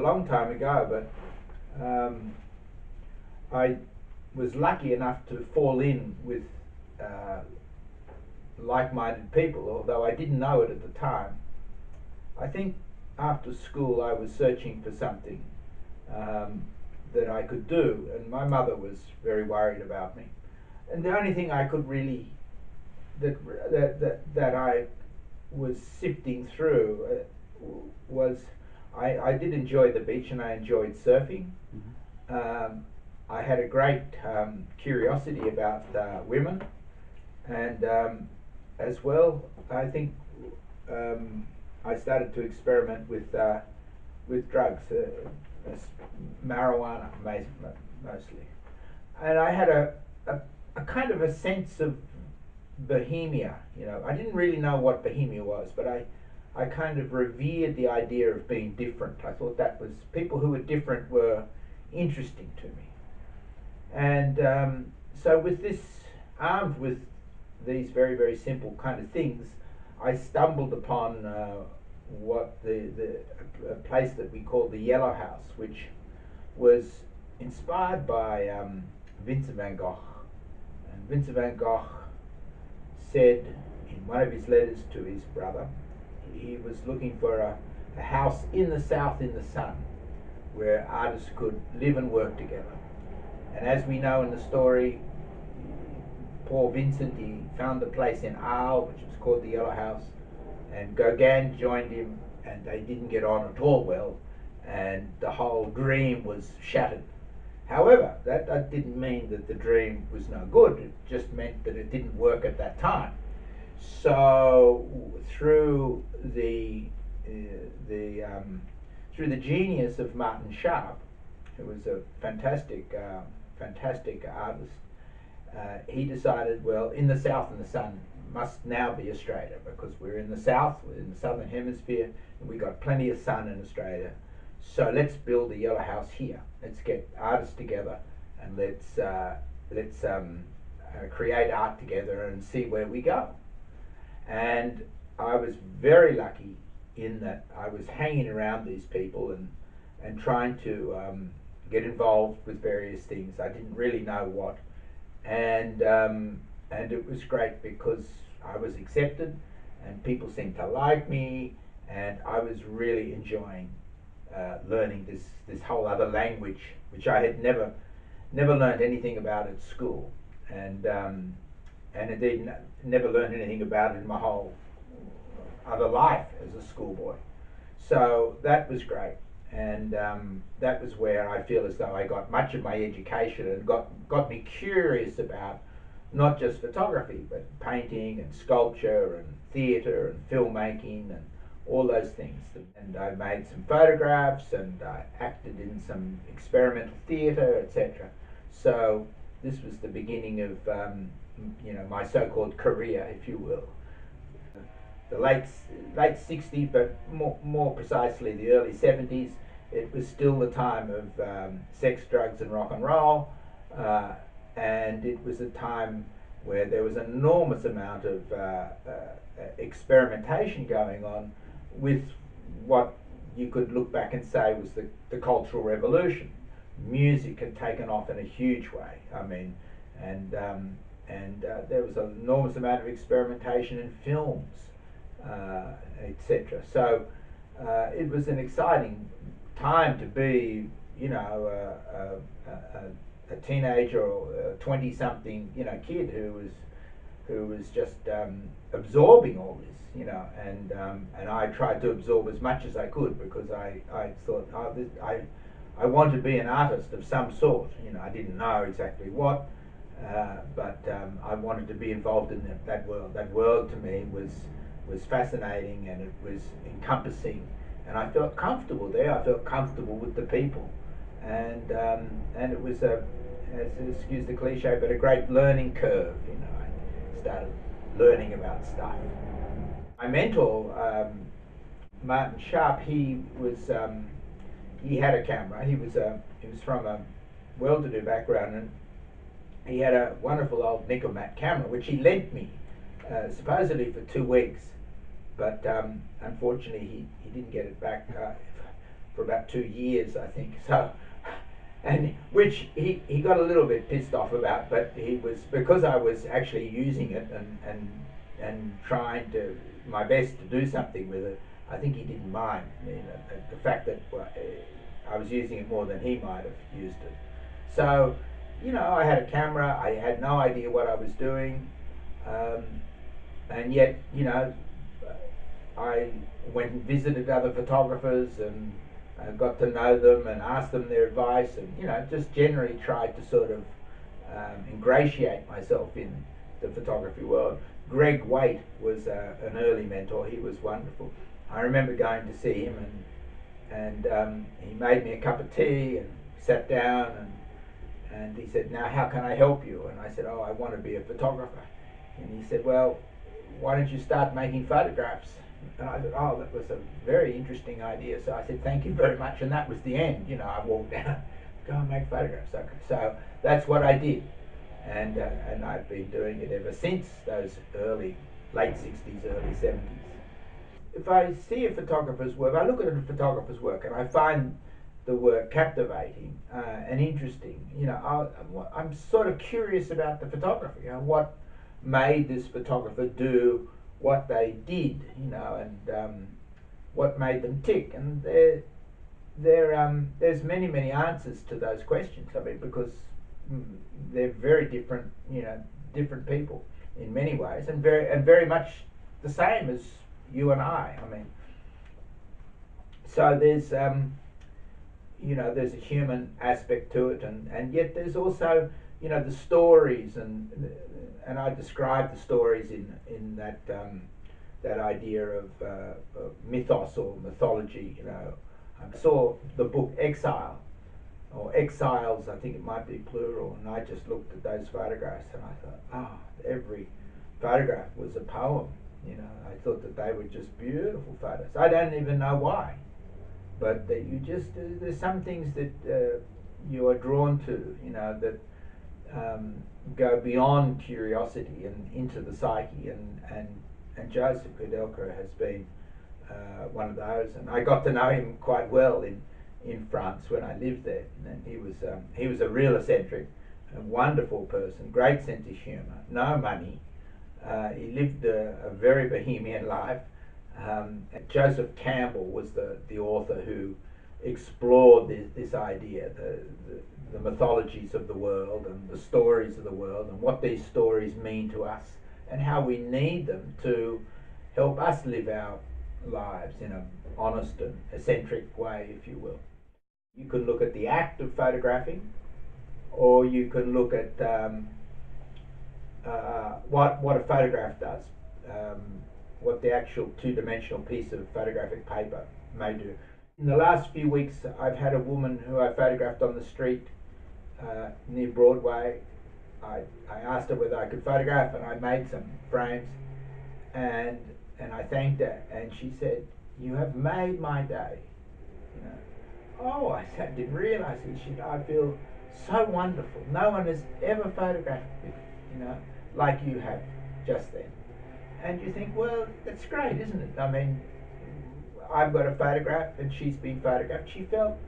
long time ago, but I was lucky enough to fall in with like-minded people, although I didn't know it at the time. I think after school I was searching for something that I could do, and my mother was very worried about me. And the only thing I could really, that I was sifting through was, I did enjoy the beach and I enjoyed surfing. I had a great curiosity about women, and as well, I think I started to experiment with drugs, marijuana mostly, and I had a kind of a sense of bohemia. You know, I didn't really know what bohemia was, but I kind of revered the idea of being different. I thought that was, people who were different were interesting to me. And so with this, armed with these very, very simple kind of things, I stumbled upon what a place that we called the Yellow House, which was inspired by Vincent Van Gogh. And Vincent Van Gogh said in one of his letters to his brother, he was looking for a house in the south in the sun, where artists could live and work together. And as we know in the story, poor Vincent, he found a place in Arles, which was called the Yellow House, and Gauguin joined him, and they didn't get on at all well, and the whole dream was shattered. However, that didn't mean that the dream was no good. It just meant that it didn't work at that time. So through the genius of Martin Sharp, who was a fantastic artist, he decided, well, in the south and the sun must now be Australia, because we're in the south, we're in the southern hemisphere, and we got plenty of sun in Australia. So let's build a Yellow House here. Let's get artists together, and let's create art together and see where we go. And I was very lucky in that I was hanging around these people and trying to get involved with various things. I didn't really know what, and it was great because I was accepted, and people seemed to like me, and I was really enjoying learning this whole other language, which I had never learned anything about at school, and indeed never learned anything about it in my whole other life as a schoolboy. So that was great, and that was where I feel as though I got much of my education and got me curious about not just photography, but painting and sculpture and theatre and filmmaking and all those things. And I made some photographs, and I acted in some experimental theatre, etc. So this was the beginning of my so-called career, if you will. The late 60s, but more precisely the early 70s, it was still the time of sex, drugs and rock and roll, and it was a time where there was an enormous amount of experimentation going on with what you could look back and say was the Cultural Revolution. Music had taken off in a huge way. I mean, and there was an enormous amount of experimentation in films, etc. So it was an exciting time to be, a teenager or a 20-something, kid who was just absorbing all this, and I tried to absorb as much as I could, because I thought, I want to be an artist of some sort. I didn't know exactly what, but I wanted to be involved in that world. That world to me was fascinating, and it was encompassing, and I felt comfortable there. I felt comfortable with the people, and it was excuse the cliche, but a great learning curve. I started learning about stuff. My mentor, Martin Sharp, he had a camera. He was from a well-to-do background, and he had a wonderful old nickel matte camera, which he lent me, supposedly for 2 weeks, but unfortunately he didn't get it back for about 2 years, I think. So, and which he got a little bit pissed off about, but he was, because I was actually using it and trying to my best to do something with it. I think he didn't mind, you know, the fact that I was using it more than he might have used it. So, you know, I had a camera. I had no idea what I was doing, and yet, you know, I went and visited other photographers and got to know them and asked them their advice, and, you know, just generally tried to sort of ingratiate myself in the photography world. Greg Waite was an early mentor. He was wonderful. I remember going to see him, and he made me a cup of tea and sat down, and he said, "Now, how can I help you?" And I said, "Oh, I want to be a photographer." And he said, "Well, why don't you start making photographs?" And I thought, "Oh, that was a very interesting idea." So I said, "Thank you very much," and that was the end. You know, I walked down, go and make photographs. Okay. So that's what I did, and I've been doing it ever since those late 60s, early 70s. If I see a photographer's work, I look at a photographer's work and I find the work captivating and interesting. You know, I'm sort of curious about the photographer. You know, what made this photographer do what they did. You know, and what made them tick. And there's many answers to those questions. I mean, because they're very different. You know, different people in many ways, and very much the same as you and I mean, so there's you know, there's a human aspect to it, and yet there's also, you know, the stories, and I describe the stories in that that idea of mythos or mythology. You know, I saw the book Exile, or Exiles, I think it might be plural, and I just looked at those photographs and I thought, oh, every photograph was a poem. You know, I thought that they were just beautiful photos. I don't even know why, but that you just there's some things that you are drawn to. You know, that go beyond curiosity and into the psyche, and Joseph Kudelka has been one of those. And I got to know him quite well in France when I lived there. And he was a real eccentric, a wonderful person, great sense of humour, no money. He lived a very bohemian life. Joseph Campbell was the author who explored this idea, the mythologies of the world and the stories of the world, and what these stories mean to us, and how we need them to help us live our lives in an honest and eccentric way, if you will. You can look at the act of photographing, or you can look at what a photograph does, what the actual two-dimensional piece of photographic paper may do. In the last few weeks, I've had a woman who I photographed on the street near Broadway. I asked her whether I could photograph, and I made some frames, and I thanked her, and she said, "You have made my day." You know, oh, I said, didn't realise it. She said, "I feel so wonderful. No one has ever photographed me, you know, like you have just then." And you think, well, that's great, isn't it? I mean, I've got a photograph and she's been photographed. She felt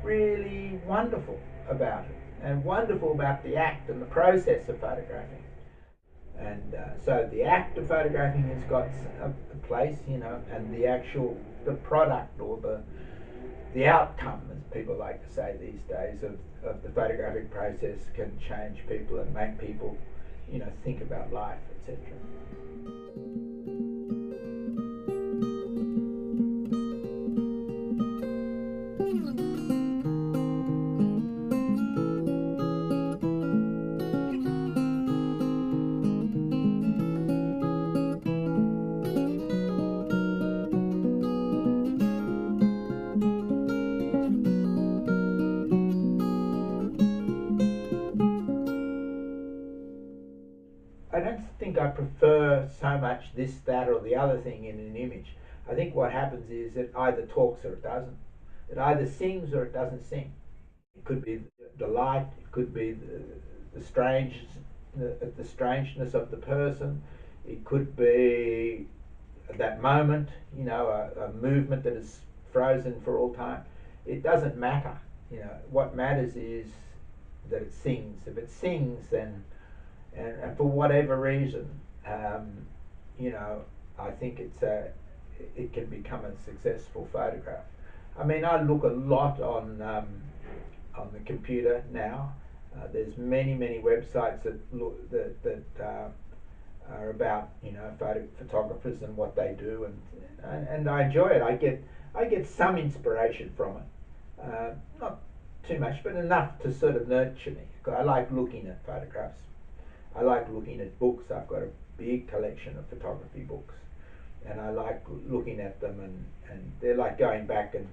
really wonderful about it, and wonderful about the act and the process of photographing. And so the act of photographing has got a place, you know, and the product, or the outcome, as people like to say these days, of the photographic process can change people and make people, you know, think about life, etc. I don't think I prefer so much this, that, or the other thing in an image. I think what happens is it either talks or it doesn't. It either sings or it doesn't sing. It could be the light, it could be the strangeness of the person, it could be that moment, you know, a movement that is frozen for all time. it doesn't matter. What matters is that it sings. If it sings, then, and for whatever reason, I think it can become a successful photograph. I mean, I look a lot on the computer now. There's many websites that are about photographers and what they do, and I enjoy it. I get some inspiration from it, not too much, but enough to sort of nurture me. I like looking at photographs. I like looking at books. I've got a big collection of photography books, and I like looking at them, and they're like going back and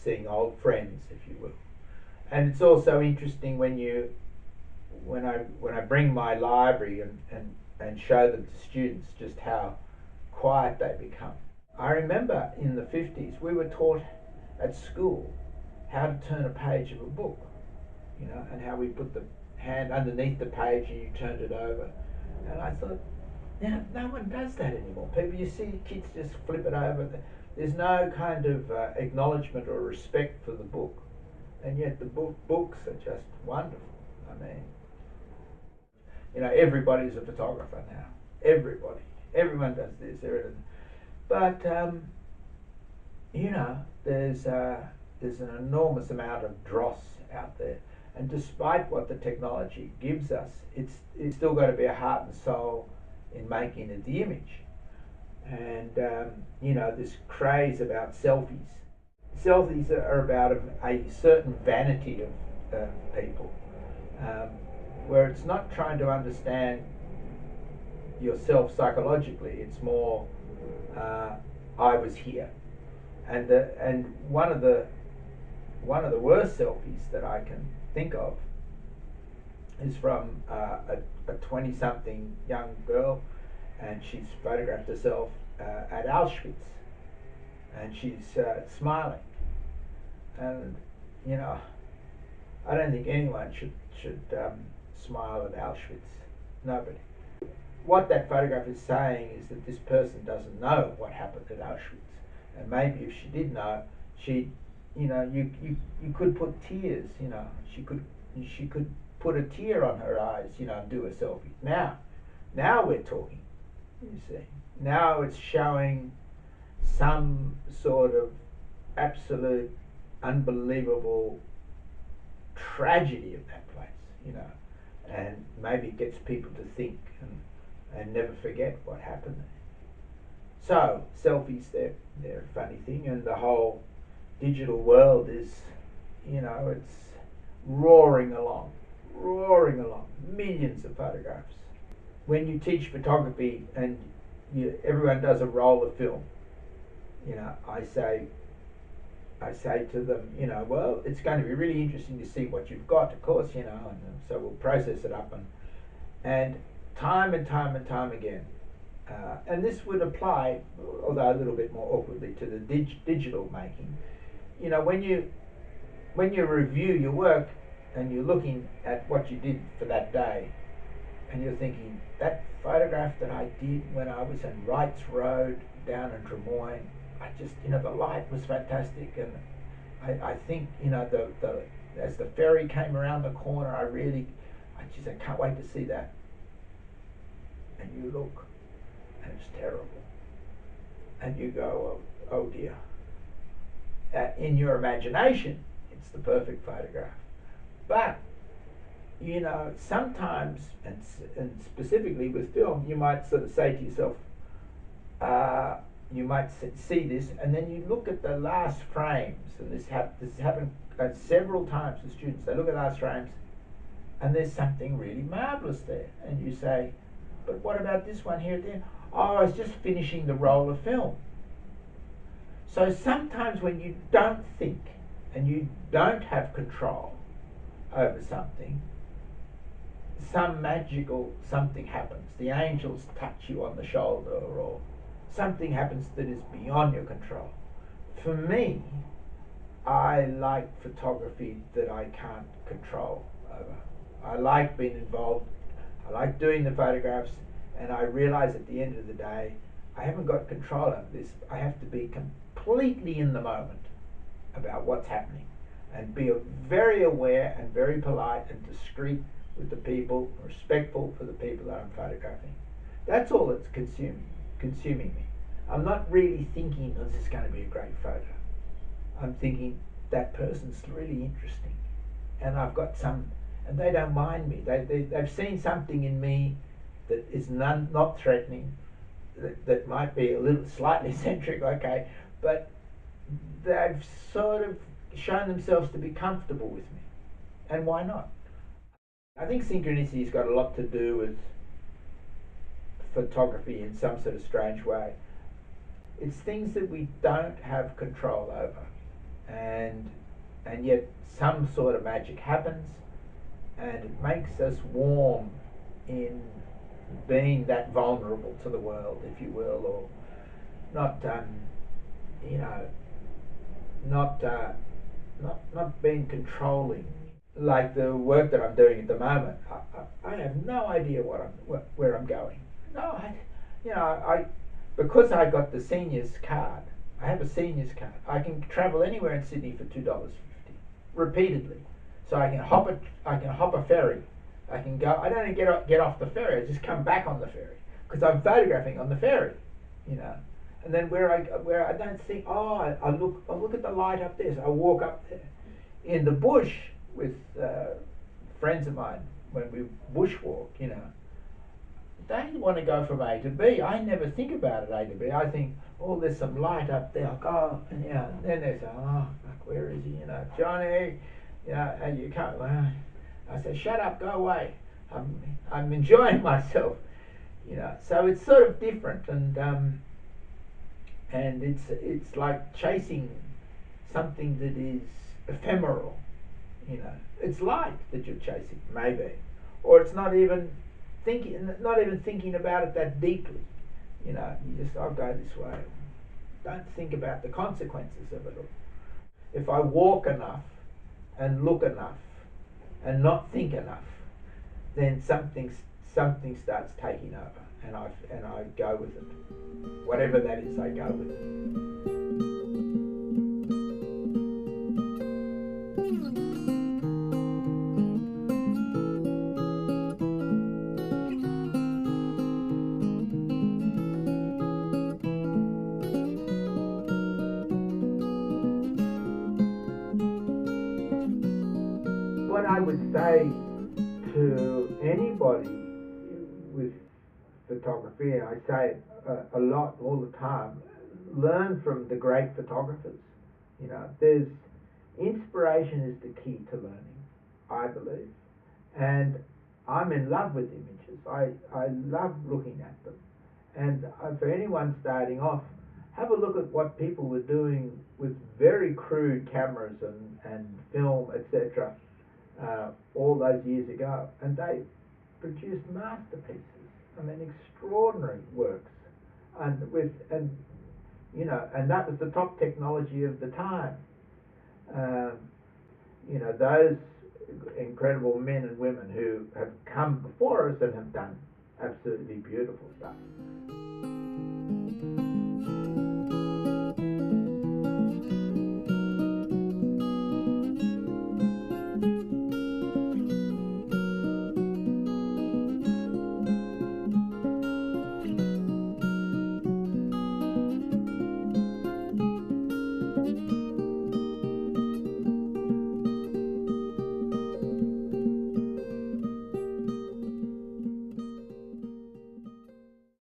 seeing old friends, if you will. And it's also interesting when I bring my library and show them to students just how quiet they become. I remember in the 50s we were taught at school how to turn a page of a book, and how we put the hand underneath the page and you turned it over. And I thought, no one does that anymore. People, you see kids just flip it over. There's no kind of acknowledgement or respect for the book, and yet the books are just wonderful. I mean, everybody's a photographer now. Everyone does this. But there's an enormous amount of dross out there, and despite what the technology gives us, it's still got to be a heart and soul in making it the image. And this craze about selfies. Selfies are about a certain vanity of people, where it's not trying to understand yourself psychologically. It's more, I was here, and one of the worst selfies that I can think of is from a 20-something young girl, and she's photographed herself at Auschwitz, and she's smiling, and I don't think anyone should smile at Auschwitz. Nobody. What that photograph is saying is that this person doesn't know what happened at Auschwitz, and maybe if she did know, you could put tears. She could put a tear on her eyes. And do a selfie. Now we're talking. You see. Now it's showing some sort of absolute, unbelievable tragedy of that place. And maybe it gets people to think and never forget what happened there. So selfies, they're a funny thing, and the whole digital world is, it's roaring along, millions of photographs. When you teach photography and everyone does a roll of film, I say to them, well, it's going to be really interesting to see what you've got, of course, and so we'll process it up and time and time again. And this would apply, although a little bit more awkwardly, to the digital making. When you review your work and you're looking at what you did for that day, and you're thinking, that photograph that I did when I was in Wrights Road down in Drummoyne, I just, the light was fantastic, and I think, as the ferry came around the corner, I can't wait to see that. And you look, and it's terrible. And you go, oh dear. In your imagination, it's the perfect photograph. But, sometimes, and specifically with film, you might sort of say to yourself, you might see this, and then you look at the last frames, and this has happened several times to students. They look at last frames, and there's something really marvelous there, and you say, but what about this one here at the end? Oh, I was just finishing the roll of film. So sometimes when you don't think and you don't have control over something, some magical something happens. The angels touch you on the shoulder, or something happens that is beyond your control. For me, I like photography that I can't control over. I like being involved. I like doing the photographs, and I realize at the end of the day, I haven't got control over this. I have to be completely in the moment. about what's happening, and be very aware and very polite and discreet with the people, respectful for the people that I'm photographing. That's all that's consuming me. I'm not really thinking, oh, this is going to be a great photo. I'm thinking, that person's really interesting, and I've got some, and they don't mind me. They've seen something in me that is not threatening, that might be a little slightly eccentric, okay, but they've sort of shown themselves to be comfortable with me. And why not? I think synchronicity's got a lot to do with photography in some sort of strange way. It's things that we don't have control over, and yet some sort of magic happens, and it makes us warm in being that vulnerable to the world, if you will, or not, you know, not being controlling. Like the work that I'm doing at the moment, I have no idea where I'm going. No, because I got the seniors card. I have a seniors card. I can travel anywhere in Sydney for $2.50 repeatedly. So I can hop a ferry. I can go. I don't even get off the ferry. I just come back on the ferry because I'm photographing on the ferry, you know. And then where I don't think, oh, I look at the light up there. So I walk up there in the bush with friends of mine when we bushwalk, you know. They want to go from A to B. I never think about it A to B. I think, oh, there's some light up there. I'll go, and yeah. And then they say, oh, fuck, where is he? You know, Johnny, you know, and you can't. I say, shut up, go away. I'm enjoying myself, you know. So it's sort of different, and it's like chasing something that is ephemeral, you know. It's light that you're chasing, maybe, or it's not even thinking about it that deeply, you know. You just, I'll go this way. Don't think about the consequences of it all. If I walk enough and look enough and not think enough, then something starts taking over, and I go with it. Whatever that is, I go with it. What I would say to anybody with photography, and I say it a lot all the time, learn from the great photographers. You know, there's inspiration is the key to learning, I believe, and I'm in love with images. I love looking at them, and for anyone starting off, have a look at what people were doing with very crude cameras and film, etc. All those years ago, and they produced masterpieces. I mean, extraordinary works, and you know, and that was the top technology of the time. You know, those incredible men and women who have come before us and have done absolutely beautiful stuff.